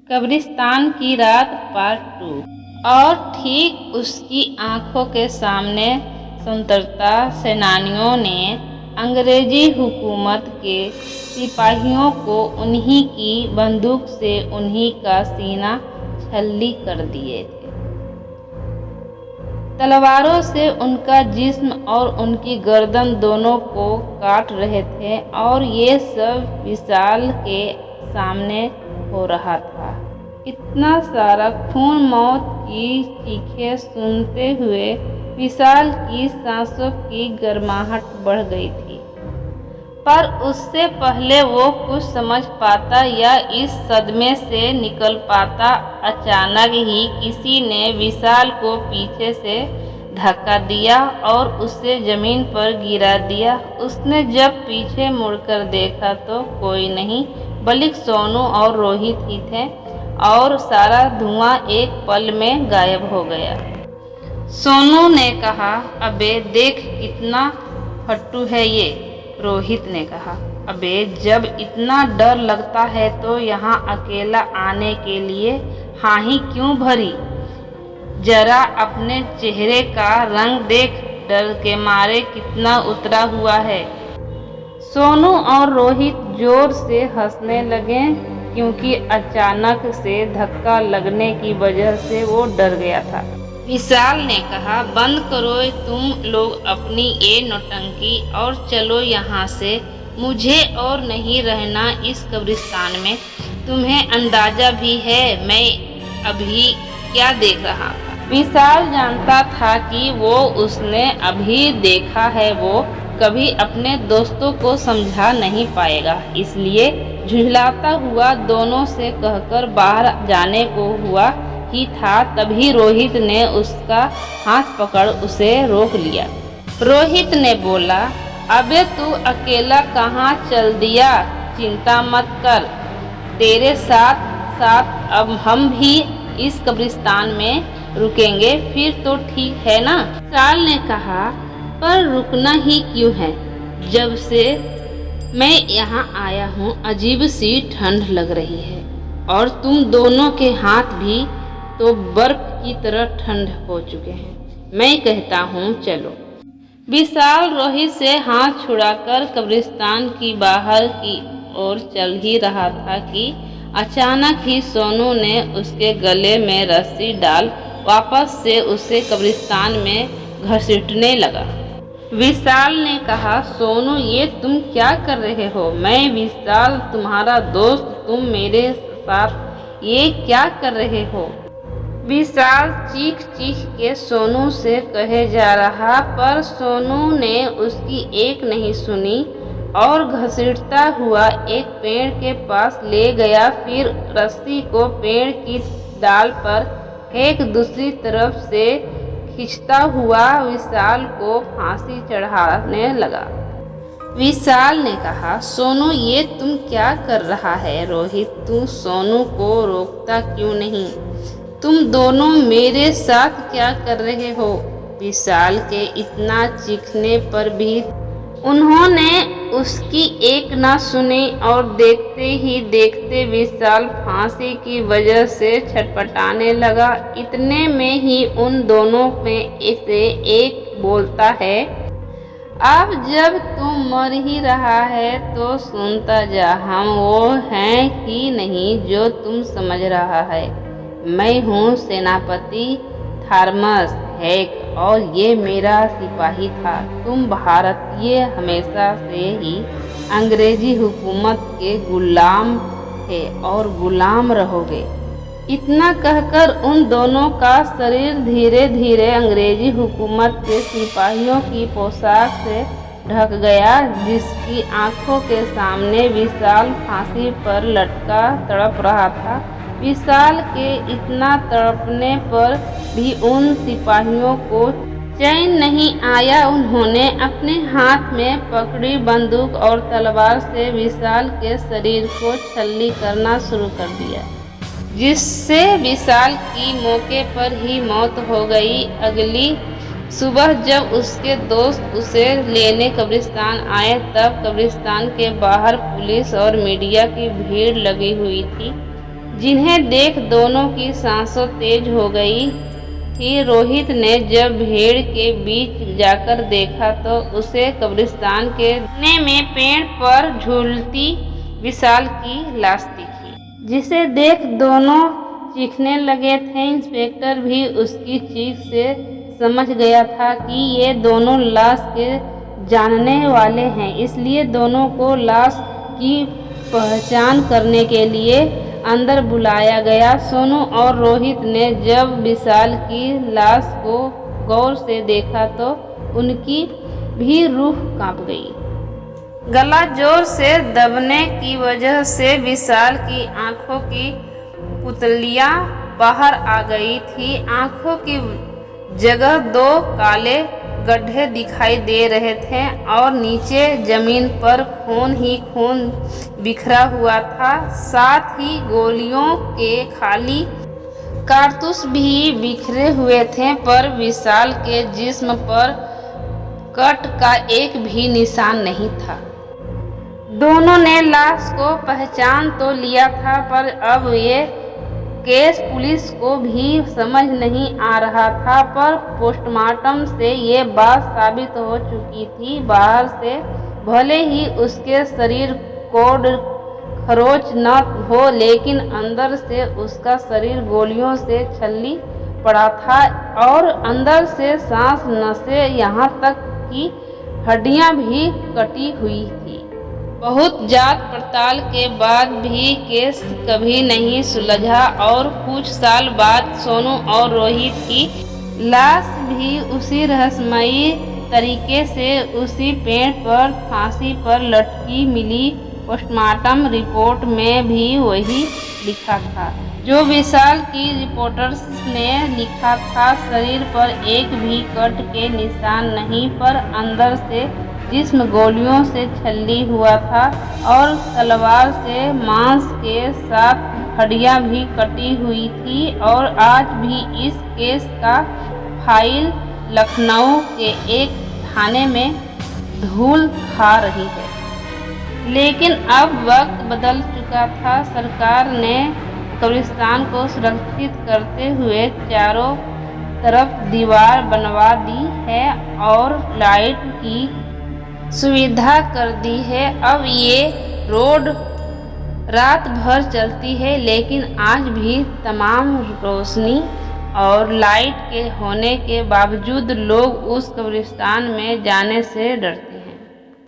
कब्रिस्तान की रात पार्ट 2। और ठीक उसकी आंखों के सामने स्वतंत्रता सेनानियों ने अंग्रेजी हुकूमत के सिपाहियों को उन्हीं की बंदूक से उन्हीं का सीना छल्ली कर दिए थे। तलवारों से उनका जिस्म और उनकी गर्दन दोनों को काट रहे थे और ये सब विशाल के सामने हो रहा था। इतना सारा खून, मौत की चीखें सुनते हुए विशाल की सांसों की गर्माहट बढ़ गई थी। पर उससे पहले वो कुछ समझ पाता या इस सदमे से निकल पाता, अचानक ही किसी ने विशाल को पीछे से धक्का दिया और उसे जमीन पर गिरा दिया। उसने जब पीछे मुड़कर देखा तो कोई नहीं बल्कि सोनू और रोहित ही थे और सारा धुआं एक पल में गायब हो गया। सोनू ने कहा, अबे देख कितना फट्टू है ये। रोहित ने कहा, अबे जब इतना डर लगता है तो यहाँ अकेला आने के लिए हाँ ही क्यों भरी। जरा अपने चेहरे का रंग देख, डर के मारे कितना उतरा हुआ है। सोनू और रोहित जोर से हंसने लगे क्योंकि अचानक से धक्का लगने की वजह से वो डर गया था। विशाल ने कहा, बंद करो तुम लोग अपनी ये नौटंकी और चलो यहाँ से। मुझे और नहीं रहना इस कब्रिस्तान में। तुम्हें अंदाजा भी है मैं अभी क्या देख रहा था। विशाल जानता था कि वो उसने अभी देखा है वो कभी अपने दोस्तों को समझा नहीं पाएगा, इसलिए झुंझलाता हुआ दोनों से कहकर बाहर जाने को हुआ ही था। तभी रोहित ने उसका हाथ पकड़ उसे रोक लिया। रोहित ने बोला, अबे तू अकेला कहाँ चल दिया। चिंता मत कर, तेरे साथ साथ अब हम भी इस कब्रिस्तान में रुकेंगे, फिर तो ठीक है ना। विशाल ने कहा, पर रुकना ही क्यों है। जब से मैं यहाँ आया हूँ अजीब सी ठंड लग रही है और तुम दोनों के हाथ भी तो बर्फ की तरह ठंड हो चुके हैं। मैं कहता हूँ चलो। विशाल रोहित से हाथ छुड़ाकर कब्रिस्तान की बाहर की ओर चल ही रहा था कि अचानक ही सोनू ने उसके गले में रस्सी डाल वापस से उसे कब्रिस्तान में घसीटने लगा। विशाल ने कहा, सोनू ये तुम क्या कर रहे हो। मैं विशाल तुम्हारा दोस्त, तुम मेरे साथ ये क्या कर रहे हो। विशाल चीख चीख के सोनू से कहे जा रहा, पर सोनू ने उसकी एक नहीं सुनी और घसीटता हुआ एक पेड़ के पास ले गया। फिर रस्सी को पेड़ की डाल पर फेंक दूसरी तरफ से खींचता हुआ विशाल को फांसी चढ़ाने लगा। विशाल ने कहा, सोनू ये तुम क्या कर रहा है। रोहित, तू सोनू को रोकता क्यों नहीं। तुम दोनों मेरे साथ क्या कर रहे हो। विशाल के इतना चीखने पर भी उन्होंने उसकी एक ना सुनी और देखते ही देखते विशाल फांसी की वजह से छटपटाने लगा। इतने में ही उन दोनों में से एक बोलता है, अब जब तू मर ही रहा है तो सुनता जा, हम वो हैं ही नहीं जो तुम समझ रहा है। मैं हूँ सेनापति थॉमस हैक और ये मेरा सिपाही था। तुम भारतीय हमेशा से ही अंग्रेजी हुकूमत के गुलाम थे और गुलाम रहोगे। इतना कहकर उन दोनों का शरीर धीरे धीरे अंग्रेजी हुकूमत के सिपाहियों की पोशाक से ढक गया, जिसकी आंखों के सामने विशाल फांसी पर लटका तड़प रहा था। विशाल के इतना तड़पने पर भी उन सिपाहियों को चैन नहीं आया। उन्होंने अपने हाथ में पकड़ी बंदूक और तलवार से विशाल के शरीर को छल्ली करना शुरू कर दिया, जिससे विशाल की मौके पर ही मौत हो गई। अगली सुबह जब उसके दोस्त उसे लेने कब्रिस्तान आए तब कब्रिस्तान के बाहर पुलिस और मीडिया की भीड़ लगी हुई थी। जिन्हें देख दोनों की सांसों तेज हो गई थी। रोहित ने जब भीड़ के बीच जाकर देखा तो उसे कब्रिस्तान के कोने में पेड़ पर झूलती विशाल की लाश दिखी, जिसे देख दोनों चीखने लगे थे। इंस्पेक्टर भी उसकी चीख से समझ गया था कि ये दोनों लाश के जानने वाले हैं, इसलिए दोनों को लाश की पहचान करने के लिए अंदर बुलाया गया। सोनू और रोहित ने जब विशाल की लाश को गौर से देखा तो उनकी भी रूह कांप गई। गला जोर से दबने की वजह से विशाल की आंखों की पुतलियां बाहर आ गई थी। आंखों की जगह दो काले गड्ढे दिखाई दे रहे थे और नीचे जमीन पर खून ही खून बिखरा हुआ था। साथ ही गोलियों के खाली कारतूस भी बिखरे हुए थे, पर विशाल के जिस्म पर कट का एक भी निशान नहीं था। दोनों ने लाश को पहचान तो लिया था, पर अब ये केस पुलिस को भी समझ नहीं आ रहा था। पर पोस्टमार्टम से ये बात साबित हो चुकी थी। बाहर से भले ही उसके शरीर कोड खरोच न हो, लेकिन अंदर से उसका शरीर गोलियों से छल्ली पड़ा था और अंदर से सांस, नसें, यहाँ तक कि हड्डियाँ भी कटी हुई थी। बहुत जांच पड़ताल के बाद भी केस कभी नहीं सुलझा और कुछ साल बाद सोनू और रोहित की लाश भी उसी रहस्यमयी तरीके से उसी पेड़ पर फांसी पर लटकी मिली। पोस्टमार्टम रिपोर्ट में भी वही लिखा था जो विशाल की रिपोर्टर्स ने लिखा था। शरीर पर एक भी कट के निशान नहीं, पर अंदर से जिस्म गोलियों से छल्ली हुआ था और तलवार से मांस के साथ हड्डियां भी कटी हुई थी। और आज भी इस केस का फाइल लखनऊ के एक थाने में धूल खा रही है। लेकिन अब वक्त बदल चुका था। सरकार ने कब्रिस्तान को सुरक्षित करते हुए चारों तरफ दीवार बनवा दी है और लाइट की सुविधा कर दी है। अब ये रोड रात भर चलती है, लेकिन आज भी तमाम रोशनी और लाइट के होने के बावजूद लोग उस कब्रिस्तान में जाने से डरते हैं।